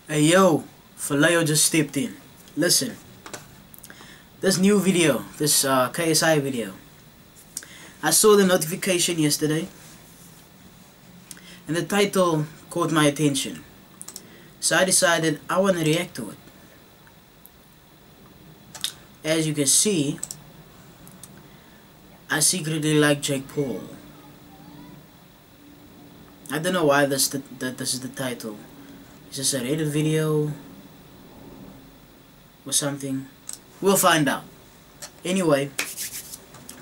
Hey yo, Philayo just stepped in. Listen, this new video, this KSI video, I saw the notification yesterday and the title caught my attention. So I decided I want to react to it. As you can see, I secretly like Jake Paul. I don't know why this is the title. Is this a Reddit video or something? We'll find out. Anyway,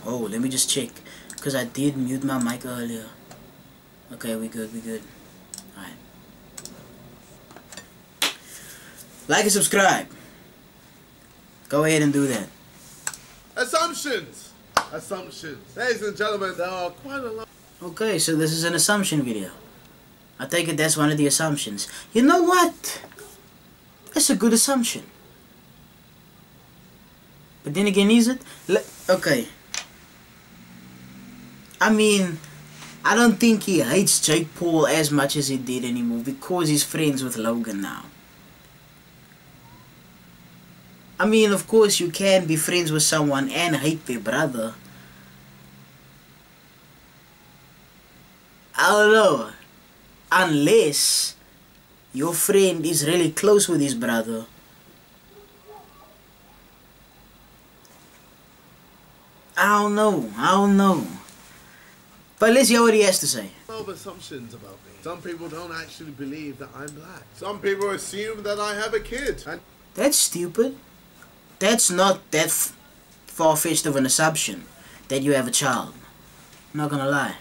oh, let me just check, because I did mute my mic earlier. Okay, we good. Alright. Like and subscribe. Go ahead and do that. Assumptions! Ladies and gentlemen, there are quite a lot. Okay, so this is an assumption video. I take it that's one of the assumptions. You know what? That's a good assumption. But then again, is it? Okay. I mean, I don't think he hates Jake Paul as much as he did anymore, because he's friends with Logan now. I mean, of course you can be friends with someone and hate their brother. I don't know. Unless your friend is really close with his brother. I don't know. But let's hear what he has to say. Of assumptions about me. Some people don't actually believe that I'm black. Some people assume that I have a kid. And that's stupid. That's not that far-fetched of an assumption that you have a child. I'm not gonna lie.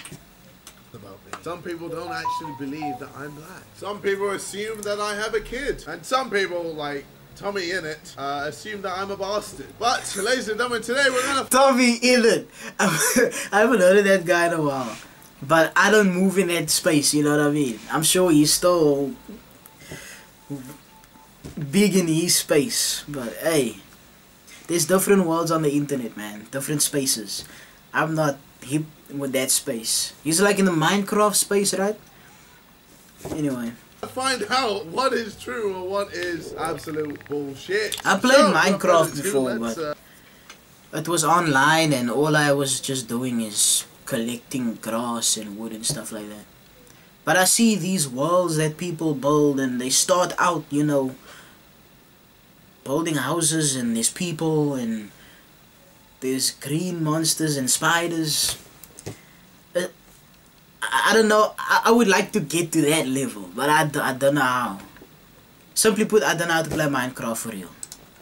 About me. Some people don't actually believe that I'm black. Some people assume that I have a kid. And some people, like Tommy in it, assume that I'm a bastard. But, ladies and gentlemen, today we're gonna... Tommy in it! I haven't heard of that guy in a while. But I don't move in that space, you know what I mean? I'm sure he's still big in his space. But, hey, there's different worlds on the internet, man. Different spaces. I'm not hip with that space. He's like in the Minecraft space, right? Anyway. Find out what is true or what is absolute bullshit. I played Minecraft before, but it was online and all I was just doing is collecting grass and wood and stuff like that. But I see these worlds that people build and they start out, you know, building houses, and there's people and there's green monsters and spiders. I don't know. I would like to get to that level, but I don't know how. Simply put, I don't know how to play Minecraft for real.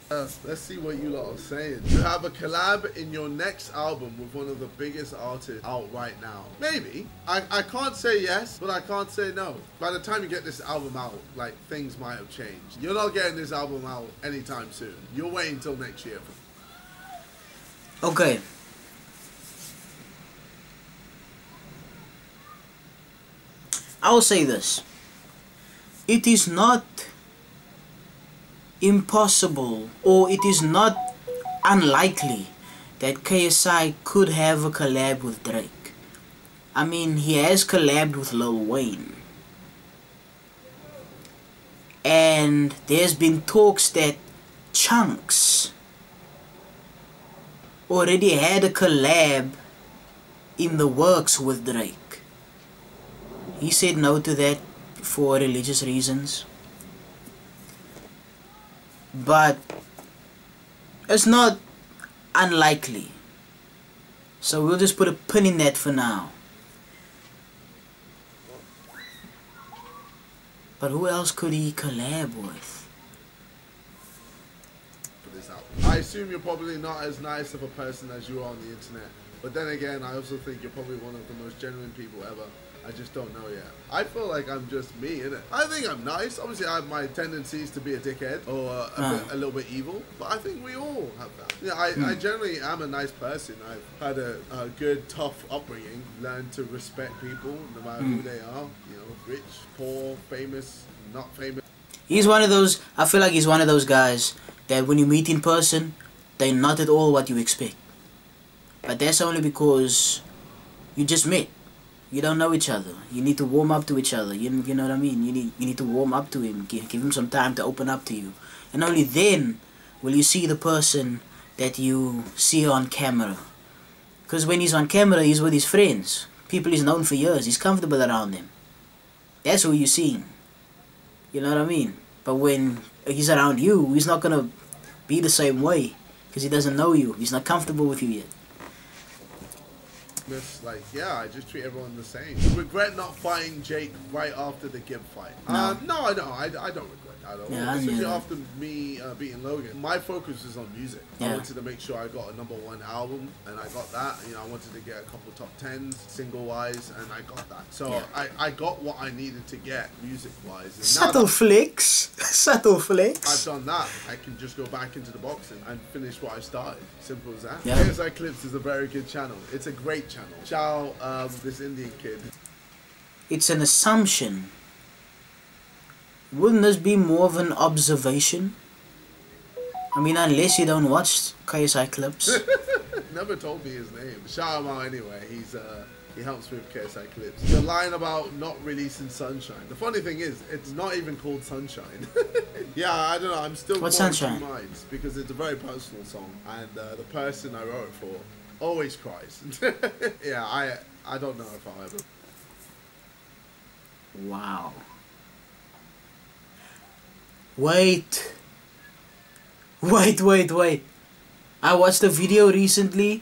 Let's see what you lot are saying. You have a collab in your next album with one of the biggest artists out right now. Maybe. I can't say yes, but I can't say no. By the time you get this album out, like, things might have changed. You're not getting this album out anytime soon. You're waiting until next year. Okay. I will say this. It is not impossible, or it is not unlikely that KSI could have a collab with Drake. I mean, he has collabed with Lil Wayne. And there's been talks that Chunks already had a collab in the works with Drake. He said no to that for religious reasons. But it's not unlikely. So we'll just put a pin in that for now. But who else could he collab with? I assume you're probably not as nice of a person as you are on the internet. But then again, I also think you're probably one of the most genuine people ever. I just don't know yet. I feel like I'm just me, innit? I think I'm nice. Obviously, I have my tendencies to be a dickhead or a little bit evil. But I think we all have that. Yeah, I generally am a nice person. I've had a good, tough upbringing. Learned to respect people, no matter who they are. You know, rich, poor, famous, not famous. He's one of those, I feel like he's one of those guys that when you meet in person, they're not at all what you expect. But that's only because you just met. You don't know each other. You need to warm up to each other. You know what I mean? You need to warm up to him. Give him some time to open up to you. And only then will you see the person that you see on camera. Because when he's on camera, he's with his friends. People he's known for years. He's comfortable around them. That's who you're seeing. You know what I mean? But when he's around you, he's not going to be the same way. Because he doesn't know you. He's not comfortable with you yet. Like, yeah, I just treat everyone the same. Regret not fighting Jake right after the Gib fight. No, I don't regret that at all. Yeah, especially after me beating Logan. My focus is on music. Yeah. I wanted to make sure I got a #1 album, and I got that. You know, I wanted to get a couple top 10s, single-wise, and I got that. So yeah. I got what I needed to get music-wise. Subtle flicks. Subtle flicks. I've done that. I can just go back into the boxing and finish what I started. Simple as that. Yeah. KSI Clips is a very good channel. It's a great channel. Shout out this Indian kid. It's an assumption. Wouldn't this be more of an observation? I mean, unless you don't watch KSI Clips. Never told me his name. Shout him out anyway. He helps me with KSI Clips. The line about not releasing Sunshine. The funny thing is, it's not even called Sunshine. Yeah, I don't know. I'm still What's going Sunshine? through minds because it's a very personal song, and the person I wrote it for always cries. Yeah, I don't know if I'll ever. Wow. Wait. I watched a video recently.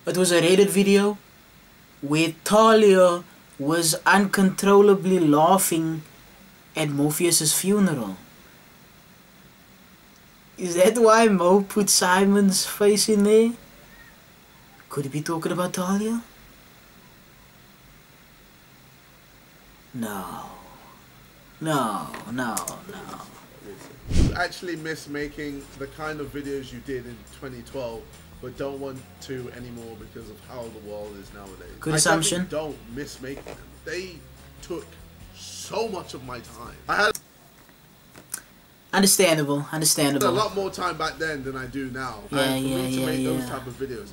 It was a Reddit video where Talia was uncontrollably laughing at Morpheus's funeral. Is that why Mo put Simon's face in there? Could he be talking about Talia? No. You actually miss making the kind of videos you did in 2012, but don't want to anymore because of how the world is nowadays. Good assumption. I don't miss making them. They took so much of my time. I had Understandable. a lot more time back then than I do now. Yeah, and for me to make those yeah. type of videos,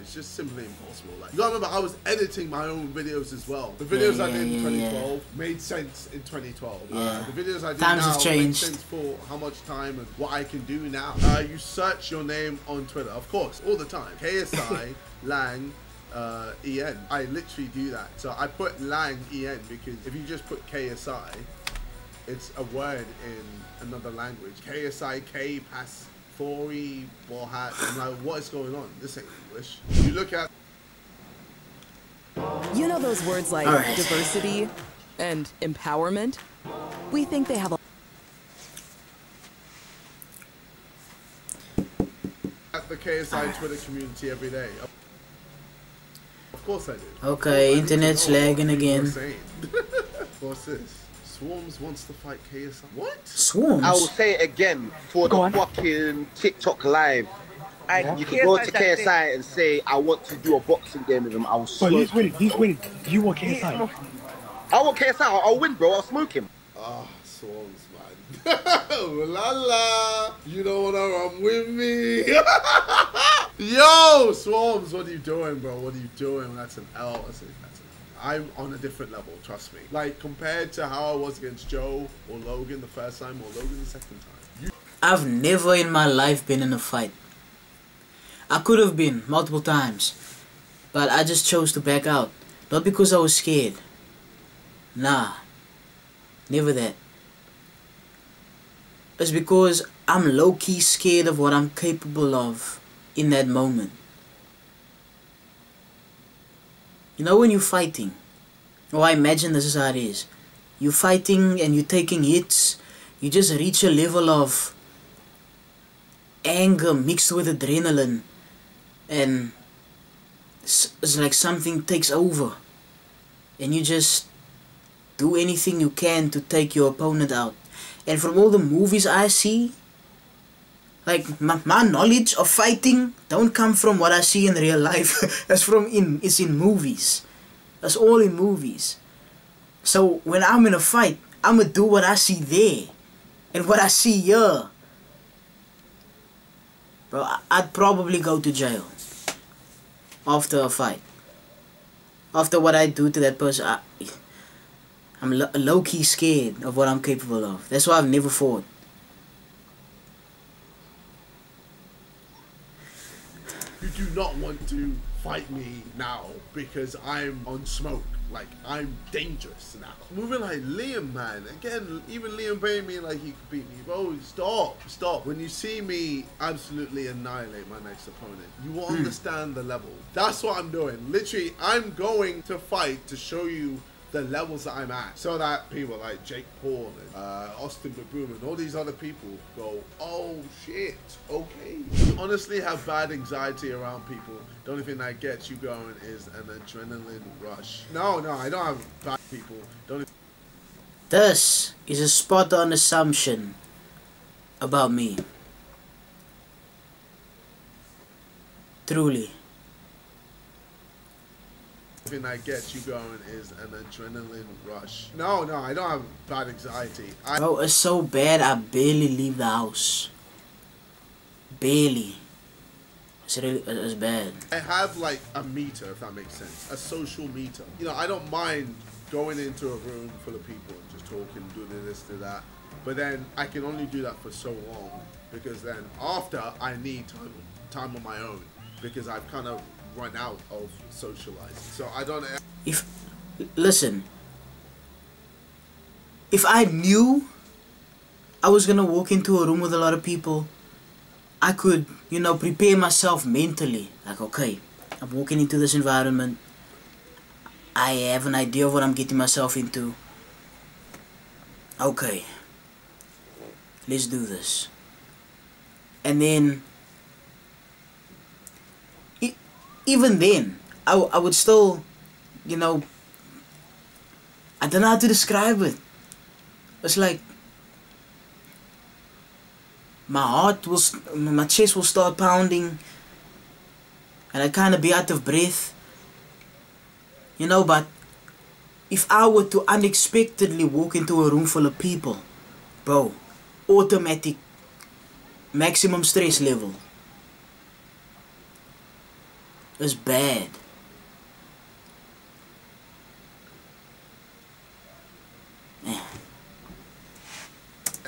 it's just simply impossible. Like, you gotta remember, I was editing my own videos as well. The videos I did in 2012 made sense in 2012. Yeah. The videos I do Times now have make changed. sense for how much time and what I can do now. You search your name on Twitter, of course, all the time. KSI Lang EN. I literally do that. So I put Lang EN because if you just put KSI, it's a word in another language. KSI K Pass Thori Bohat. I'm like, what is going on? This ain't English. You look at. You know those words like diversity and empowerment? We think they have a. At the KSI Twitter community every day. Of course I do. Okay, internet's lagging again. What's this? Swarms wants to fight KSI. What? Swarms? I will say it again for the fucking TikTok live. You can go to KSI and say, I want to do a boxing game with him. I'll smoke he's winning. He's winning. You want KSI? I want KSI. I'll win, bro. I'll smoke him. Ah, Swarms, man. La la. You don't want to run with me. Yo, Swarms, what are you doing, bro? What are you doing? That's an L. I'm on a different level, trust me. Like, compared to how I was against Joe or Logan the first time or Logan the second time. I've never in my life been in a fight. I could have been multiple times, but I just chose to back out. Not because I was scared. Nah, never that. It's because I'm low-key scared of what I'm capable of in that moment. You know when you're fighting, or I imagine this is how it is. You're fighting and you're taking hits. You just reach a level of anger mixed with adrenaline. And it's like something takes over. And you just do anything you can to take your opponent out. And from all the movies I see, like my knowledge of fighting don't come from what I see in real life. It's in movies. That's all in movies. So when I'm in a fight, I'ma do what I see there and what I see here. Bro, I'd probably go to jail after a fight. after what I do to that person, I'm low-key scared of what I'm capable of. That's why I've never fought. You do not want to fight me now because I'm on smoke. Like, I'm dangerous now. Moving like Liam, man. Again, even Liam paying me like he could beat me. Bro, stop. When you see me absolutely annihilate my next opponent, you will understand the level. That's what I'm doing. Literally, I'm going to fight to show you the levels that I'm at, so that people like Jake Paul and Austin Baboom and all these other people go, oh shit, okay. You honestly have bad anxiety around people. The only thing that gets you going is an adrenaline rush. No, I don't have bad people. This is a spot-on assumption about me. Truly. Thing that gets you going is an adrenaline rush. No, I don't have bad anxiety. Bro, it's so bad I barely leave the house. Barely. It's bad. I have like a meter, if that makes sense. A social meter. You know, I don't mind going into a room full of people and just talking, doing this, do that. But then I can only do that for so long, because then after I need time on my own, because I've kind of run out of socializing. So I don't. Listen, if I knew I was gonna walk into a room with a lot of people, I could, you know, prepare myself mentally. Like, okay, I'm walking into this environment. I have an idea of what I'm getting myself into. Okay, let's do this. And then even then, I would still, you know, I don't know how to describe it. It's like my chest will start pounding, and I kind of be out of breath, you know. But if I were to unexpectedly walk into a room full of people, bro, automatic maximum stress level. It's bad.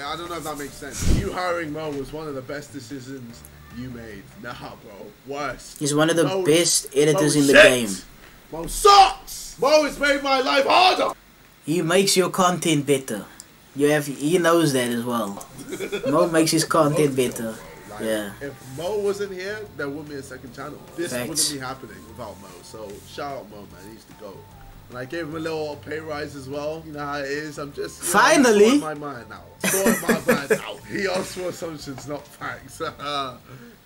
I don't know if that makes sense. You hiring Mo was one of the best decisions you made. Nah, bro. Worst. He's one of the best editors in the game. Mo sucks! Mo has made my life harder! He makes your content better. He knows that as well. Mo makes his content better. Like, yeah. If Mo wasn't here, there wouldn't be a second channel. This wouldn't be happening without Mo. So shout out Mo, man. He needs to go. And I gave him a little pay rise as well. You know how it is. I'm just finally my mind now. Sorting my mind out. He asked for assumptions, not facts.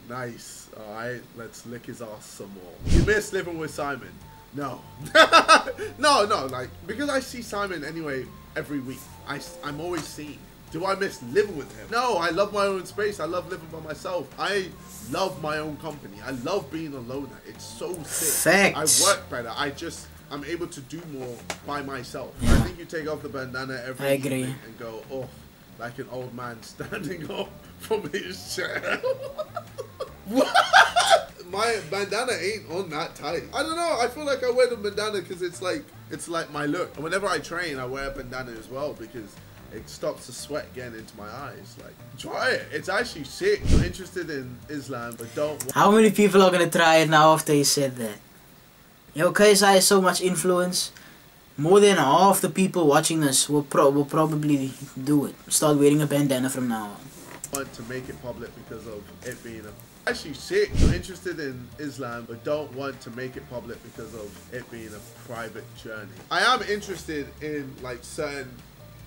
Nice. All right. Let's lick his ass some more. You miss living with Simon? No. no. Like, because I see Simon anyway every week. I'm always seeing. Do I miss living with him? No, I love my own space. I love living by myself. I love my own company. I love being a loner. It's so sick. Facts. I work better. I'm able to do more by myself. Yeah. I think you take off the bandana every evening and go, oh, like an old man standing up from his chair. My bandana ain't on that tight. I don't know. I feel like I wear the bandana because it's like my look. And whenever I train, I wear a bandana as well because it stops the sweat getting into my eyes. Like, try it. It's actually sick. I'm interested in Islam, but don't. How many people are gonna try it now after he said that? Yo, KSI has so much influence. More than half the people watching this will probably do it. Start wearing a bandana from now on. Want to make it public because of it being actually sick. I'm interested in Islam, but don't want to make it public because of it being a private journey. I am interested in like certain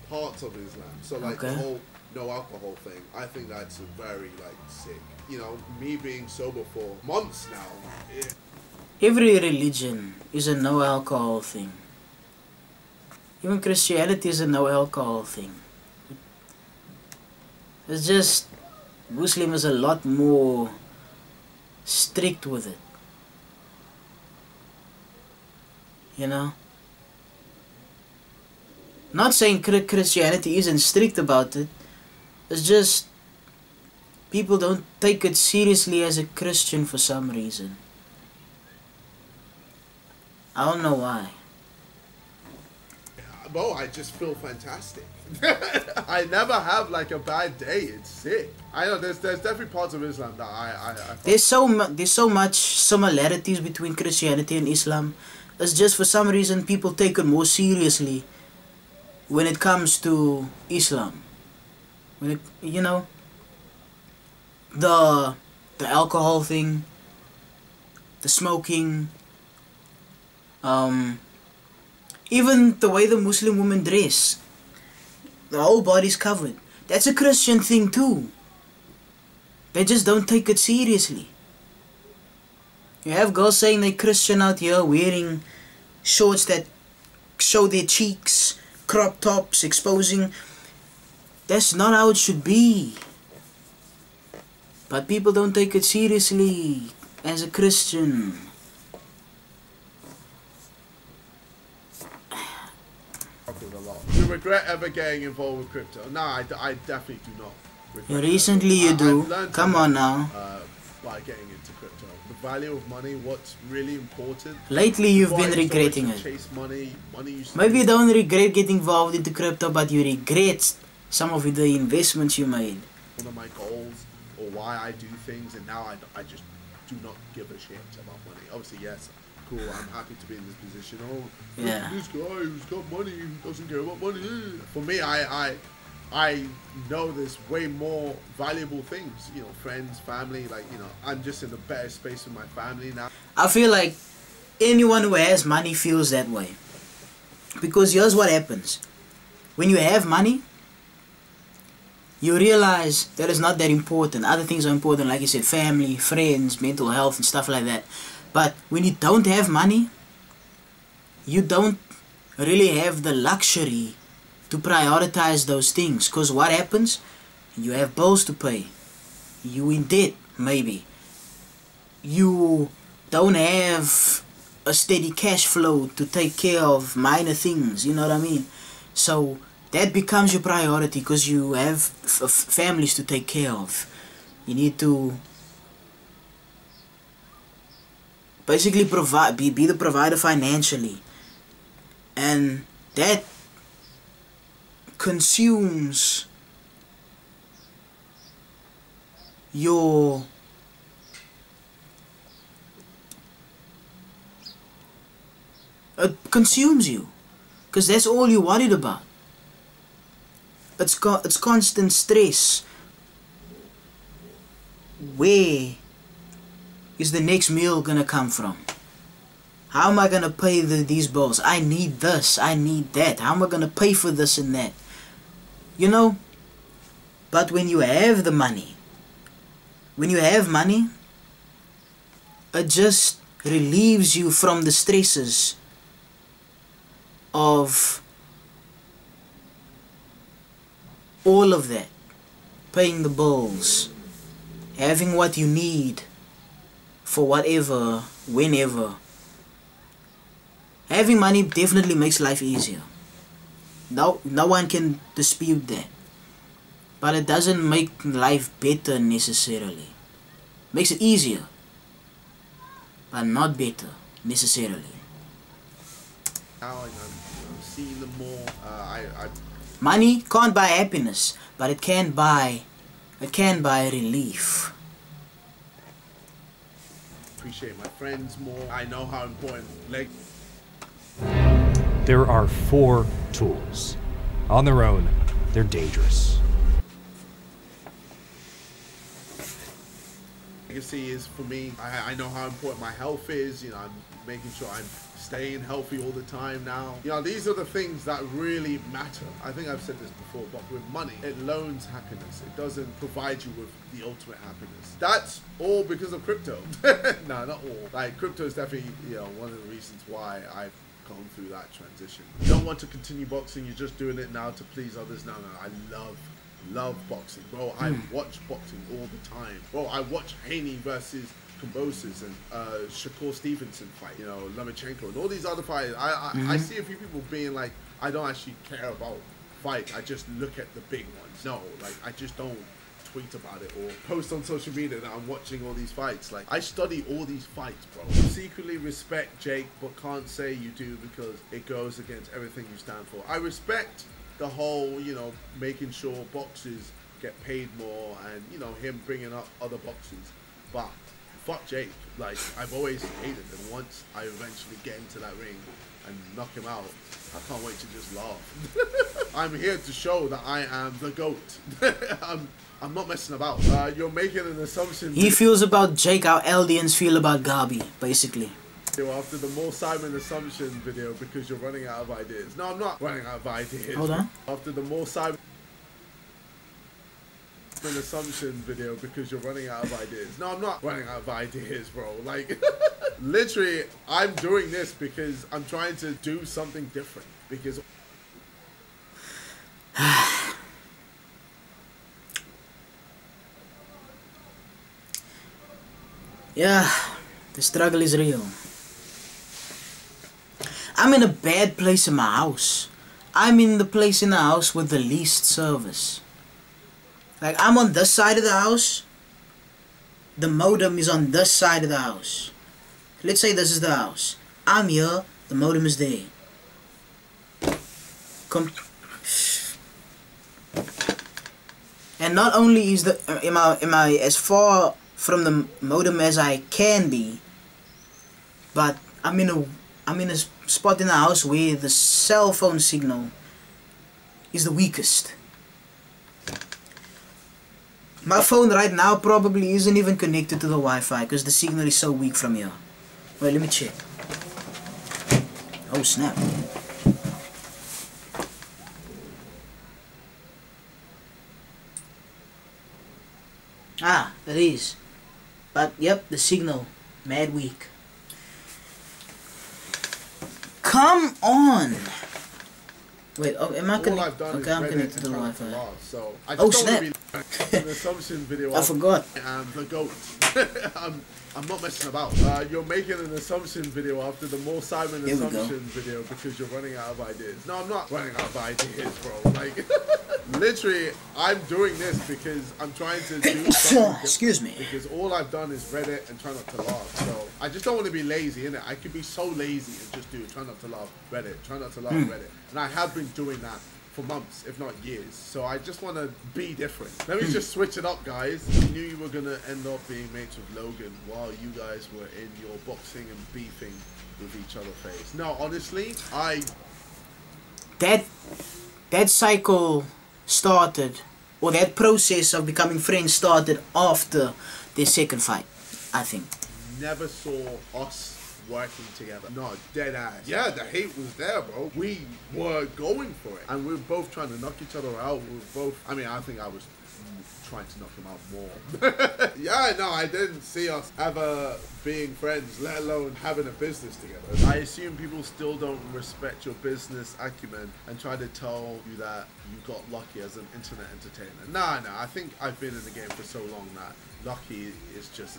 parts of Islam. So like the whole no alcohol thing. I think that's very like sick. You know, me being sober for months now. Every religion is a no alcohol thing. Even Christianity is a no alcohol thing. It's just Muslim is a lot more strict with it. You know? Not saying Christianity isn't strict about it. It's just people don't take it seriously as a Christian for some reason. I don't know why. Bro, I just feel fantastic. I never have like a bad day. It's sick. I know there's definitely parts of Islam that I there's so much similarities between Christianity and Islam. It's just for some reason people take it more seriously when it comes to Islam. When it, you know, the alcohol thing, the smoking, even the way the Muslim women dress, the whole body's covered. That's a Christian thing too. They just don't take it seriously. You have girls saying they're Christian out here wearing shorts that show their cheeks, crop tops, exposing. That's not how it should be. But people don't take it seriously as a Christian. Do you regret ever getting involved with crypto? No, I definitely do not. Recently you do. Come on now. By getting into crypto, the value of money, what's really important. Lately you've been regretting it. Chase money Maybe you don't regret getting involved into crypto, but you regret some of the investments you made. One of my goals or why I do things, and now I just do not give a shit about money. Obviously, yes, cool, I'm happy to be in this position. Oh, yeah. This guy who's got money doesn't care about money. For me, I know there's way more valuable things, you know, friends, family, like, you know, I'm just in a better space with my family now. I feel like anyone who has money feels that way. Because here's what happens. When you have money, you realize that it's not that important. Other things are important, like you said, family, friends, mental health and stuff like that. But when you don't have money, you don't really have the luxury to prioritize those things. Because what happens? You have bills to pay. You in debt, maybe. You don't have a steady cash flow to take care of minor things, you know what I mean? So that becomes your priority because you have families to take care of. You need to basically provide, be the provider financially. And that consumes your consumes you, because that's all you're worried about. It's constant stress. Where is the next meal gonna come from? How am I gonna pay these bills? I need this, I need that. How am I gonna pay for this and that? You know? But when you have the money, it just relieves you from the stresses of all of that. Paying the bills, having what you need for whatever, whenever. Having money definitely makes life easier. No one can dispute that. But it doesn't make life better necessarily. Makes it easier, but not better necessarily. Now I'm seeing them more. Money can't buy happiness, but it can buy relief. Appreciate my friends more. I know how important, like, there are 4 tools. On their own, they're dangerous. Legacy is for me. I know how important my health is. You know, I'm making sure I'm staying healthy all the time now. You know, these are the things that really matter. I think I've said this before, but with money, it loans happiness. It doesn't provide you with the ultimate happiness. That's all because of crypto. No, not all. Like, crypto is definitely, you know, one of the reasons why I've gone through that transition. You don't want to continue boxing, you're just doing it now to please others. No, I love boxing, bro. I watch boxing all the time, bro. I watch Haney versus Kambosos and Shakur Stevenson fight, you know, Lomachenko and all these other fighters. I see a few people being like, I don't actually care about fight, I just look at the big ones. No, like, I just don't tweet about it or post on social media that I'm watching all these fights. Like, I study all these fights, bro. Secretly respect Jake, but can't say you do because it goes against everything you stand for. I respect the whole, you know, making sure boxers get paid more and, you know, him bringing up other boxers. But fuck Jake. Like, I've always hated him. Once I eventually get into that ring and knock him out, I can't wait to just laugh. I'm here to show that I am the GOAT. I'm not messing about. You're making an assumption. He feels about Jake how Eldians feel about Gabi, basically. After the More Simon assumption video because you're running out of ideas. No, I'm not running out of ideas. Hold on. After the More Simon assumption video because you're running out of ideas. No, I'm not running out of ideas, bro. Like, literally, I'm doing this because I'm trying to do something different. Because yeah, the struggle is real. I'm in a bad place in my house. I'm in the place in the house with the least service. Like, I'm on this side of the house. The modem is on this side of the house. Let's say this is the house. I'm here. The modem is there. And not only is am I as far from the modem as I can be, but I'm in a spot in the house where the cell phone signal is the weakest. My phone right now probably isn't even connected to the Wi-Fi because the signal is so weak from here. Wait, let me check. Oh snap. Ah, it is. But yep, the signal, mad weak. Come on! Wait, oh, am I connected? Okay, I'm connected to the Wi-Fi. So I oh just snap! an assumption video. I forgot. The GOAT. I'm not messing about. You're making an assumption video after the More Simon assumption video because you're running out of ideas. No, I'm not running out of ideas, bro. Like, literally, I'm doing this because I'm trying to do something. Excuse me. Because all I've done is read it and try not to laugh. So I just don't want to be lazy, innit? I could be so lazy and just do it. Try not to laugh, read it. Try not to laugh, read it. And I have been doing that for months, if not years. So I just want to be different. Let me just switch it up, guys. You knew you were going to end up being mates with Logan while you guys were in your boxing and beefing with each other phase. No, honestly, That cycle started, or that process of becoming friends started after their second fight, I think. Never saw us working together. No, dead ass. Yeah, the hate was there, bro. We were going for it. And we were both trying to knock each other out. We were both, I mean, I think I was trying to knock him out more. Yeah, no, I didn't see us ever being friends, let alone having a business together. I assume people still don't respect your business acumen and try to tell you that you got lucky as an internet entertainer. Nah, I think I've been in the game for so long that lucky is just,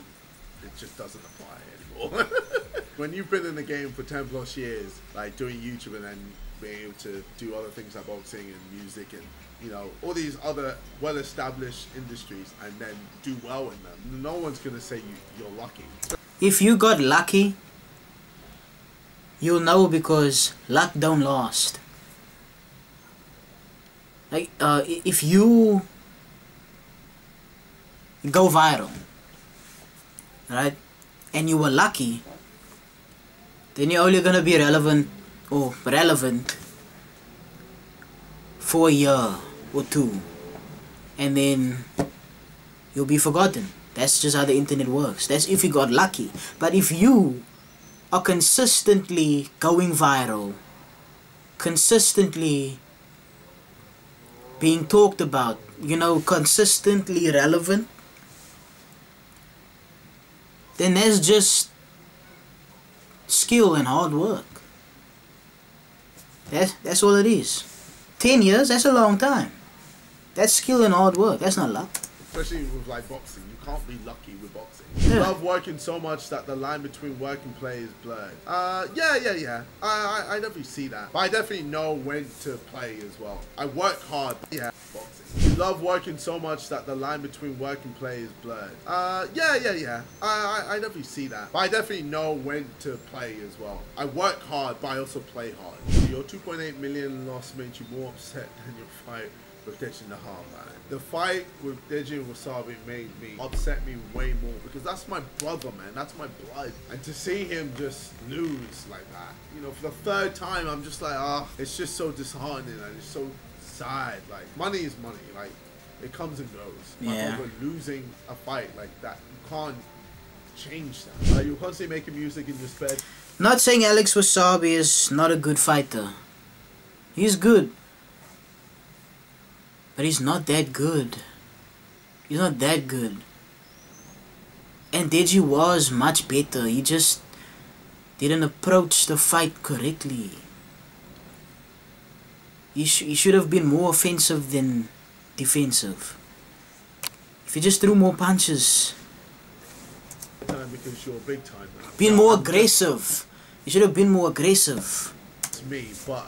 it just doesn't apply anymore. When you've been in the game for 10 plus years, like doing YouTube and then being able to do other things like boxing and music and, you know, all these other well-established industries and then do well in them, no one's gonna say you're lucky. If you got lucky, you'll know because luck don't last. Like, if you go viral, right, and you were lucky, then you're only gonna be relevant for a year or two, and then you'll be forgotten. That's just how the internet works. That's if you got lucky. But if you are consistently going viral, consistently being talked about, you know, consistently relevant, then that's just skill and hard work. That's all it is. 10 years, that's a long time. That's skill and hard work. That's not luck. Especially with like boxing, you can't be lucky with boxing. You love working so much that the line between work and play is blurred. Yeah. I definitely see that. But I definitely know when to play as well. I work hard. Yeah, boxing. love working so much that the line between work and play is blurred. Yeah. I definitely see that. But I definitely know when to play as well. I work hard, but I also play hard. Your 2.8 million loss made you more upset than your fight with Deji in the heart, man. The fight with Deji and Wasabi made me upset me way more because that's my brother, man. That's my blood. And to see him just lose like that, you know, for the third time, I'm just like, it's just so disheartening and it's so sad. Like, money is money. Like, it comes and goes. Yeah. But losing a fight like that, you can't change that. You're constantly making music in your spare. Not saying Alex Wasabi is not a good fighter. He's good. But he's not that good. He's not that good. And Deji was much better. He just didn't approach the fight correctly. He should have been more offensive than defensive. If he just threw more punches. Because you're big time now. Been more aggressive. He should have been more aggressive. It's me, but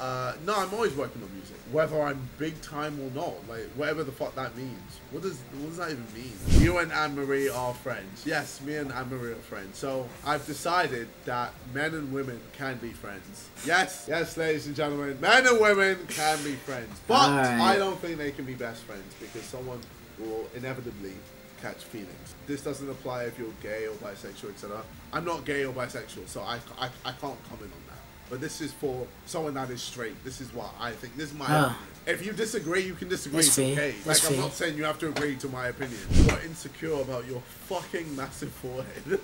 no, I'm always working on music. Whether I'm big time or not, like whatever the fuck that means. What does that even mean? You and Anne-Marie are friends. Yes, me and Anne-Marie are friends. So I've decided that men and women can be friends. Yes, ladies and gentlemen, men and women can be friends. But I don't think they can be best friends because someone will inevitably catch feelings. This doesn't apply if you're gay or bisexual, etc. I'm not gay or bisexual, so I can't comment on that. But this is for someone that is straight. This is what I think. This is my opinion. If you disagree, you can disagree. It's okay. Like, I'm not saying you have to agree to my opinion. You're insecure about your fucking massive forehead.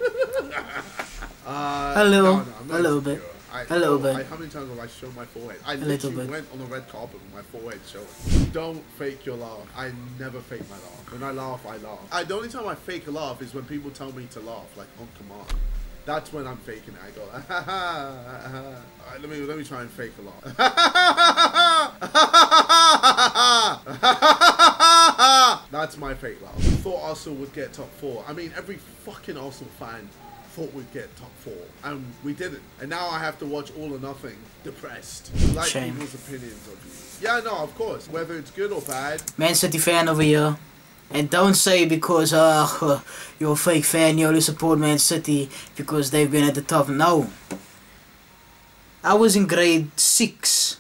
A little bit. How many times have I shown my forehead? I literally went on a red carpet with my forehead showing. Don't fake your laugh. I never fake my laugh. When I laugh, I laugh. The only time I fake a laugh is when people tell me to laugh, like on command. That's when I'm faking it. I go, Alright, let me try and fake a laugh. That's my fake laugh. Thought Arsenal would get top 4. I mean, every fucking Arsenal fan thought we'd get top 4, and we didn't. And now I have to watch All or Nothing, depressed. Like people's opinions of you. Yeah, no, of course. Whether it's good or bad. Man City fan over here. And don't say because you're a fake fan, you only support Man City because they've been at the top. No. I was in grade 6.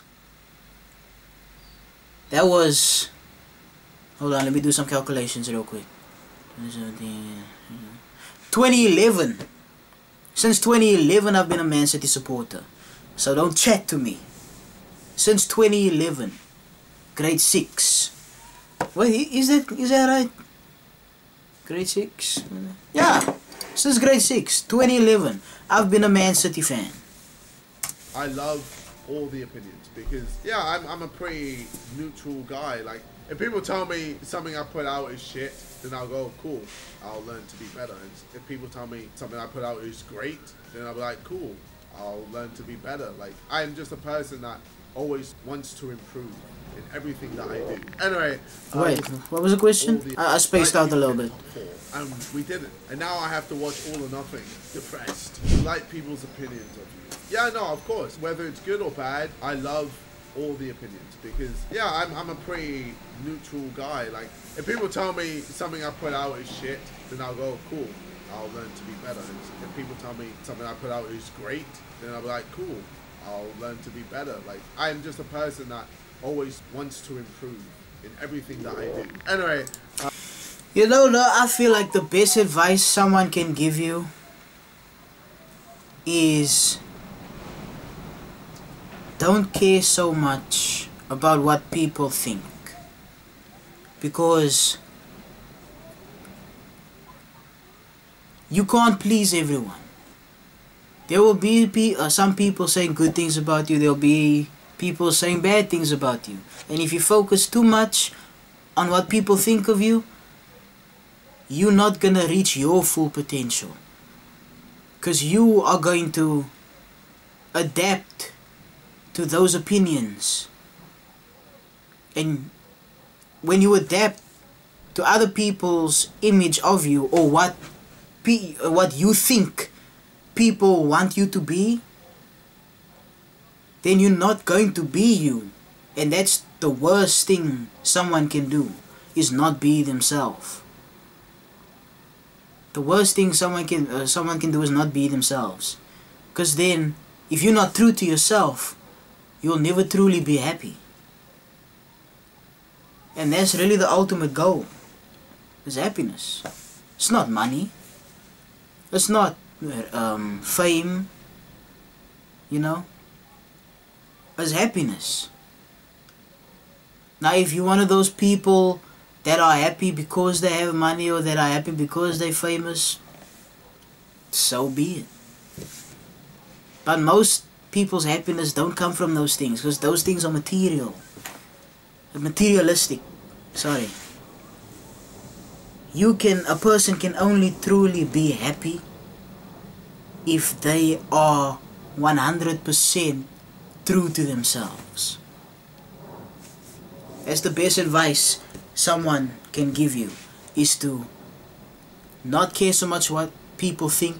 That was... Hold on, let me do some calculations real quick. 2011. Since 2011 I've been a Man City supporter. So don't chat to me. Since 2011. Grade 6. Wait, is that right? Grade 6? Yeah, since grade 6, 2011, I've been a Man City fan. I love all the opinions because, yeah, I'm a pretty neutral guy. Like, if people tell me something I put out is shit, then I'll go, cool, I'll learn to be better. And if people tell me something I put out is great, then I'll be like, cool, I'll learn to be better. Like, I'm just a person that always wants to improve in everything that I do. Anyway. Wait, what was the question? I spaced out a little bit. And we didn't. And now I have to watch All or Nothing, depressed. Like people's opinions of you. Yeah, no, of course. Whether it's good or bad, I love all the opinions because, yeah, I'm a pretty neutral guy. Like, if people tell me something I put out is shit, then I'll go, cool, I'll learn to be better. And if people tell me something I put out is great, then I'll be like, cool, I'll learn to be better. Like, I'm just a person that always wants to improve in everything that I do. Anyway. You know, I feel like the best advice someone can give you is don't care so much about what people think. Because you can't please everyone. There will be some people saying good things about you. There will be people saying bad things about you. And if you focus too much on what people think of you, you're not gonna reach your full potential. Because you are going to adapt to those opinions. And when you adapt to other people's image of you, or what you think people want you to be, then you're not going to be you. And that's the worst thing someone can do, is not be themselves. The worst thing someone can do is not be themselves. Because then, if you're not true to yourself, you'll never truly be happy. And that's really the ultimate goal, is happiness. It's not money. It's not fame. You know? It's happiness. Now, if you're one of those people that are happy because they have money, or that are happy because they're famous, so be it. But most people's happiness don't come from those things, because those things are material. Materialistic. Sorry. A person can only truly be happy if they are 100% true to themselves. That's the best advice someone can give you, is to not care so much what people think,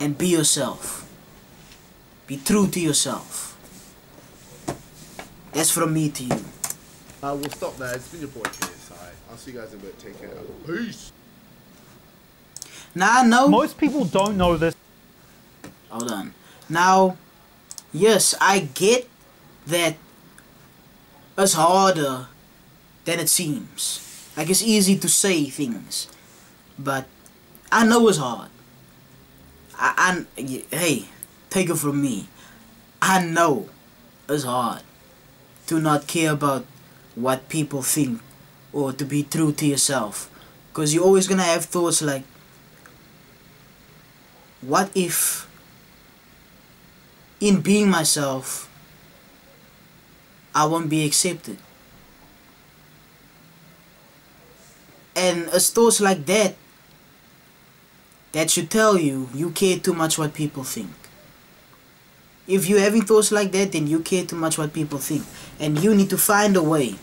and be yourself. Be true to yourself. That's from me to you. We'll stop there. It's been your boy KSI. I'll see you guys in a bit. Take care. Peace. Now I know most people don't know this. Hold on. Now, yes, I get that it's harder than it seems. Like, it's easy to say things, but I know it's hard. Hey, take it from me. I know it's hard to not care about what people think, or to be true to yourself, because you're always gonna have thoughts like, what if in being myself I won't be accepted? And it's thoughts like that that should tell you you care too much what people think. If you're having thoughts like that, then you care too much what people think. And you need to find a way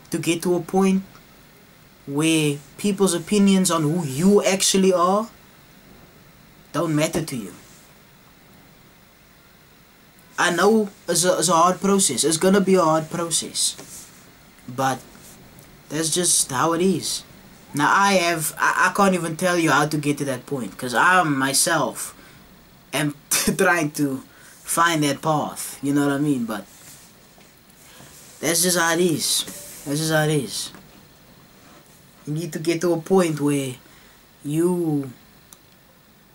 to get to a point where people's opinions on who you actually are don't matter to you. I know it's a hard process. It's gonna be a hard process. But that's just how it is. Now I can't even tell you how to get to that point, because I myself am trying to find that path. You know what I mean? But that's just how it is. That's just how it is. You need to get to a point where you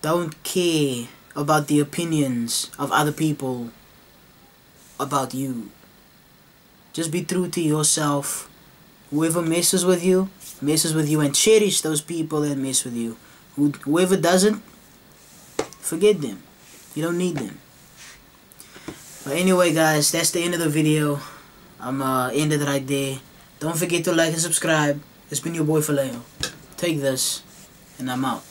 don't care about the opinions of other people about you. Just be true to yourself. Whoever messes with you, and cherish those people that mess with you. Whoever doesn't, forget them. You don't need them. But anyway, guys, that's the end of the video. I'm end it right there. Don't forget to like and subscribe. It's been your boy Philayo. Take this, and I'm out.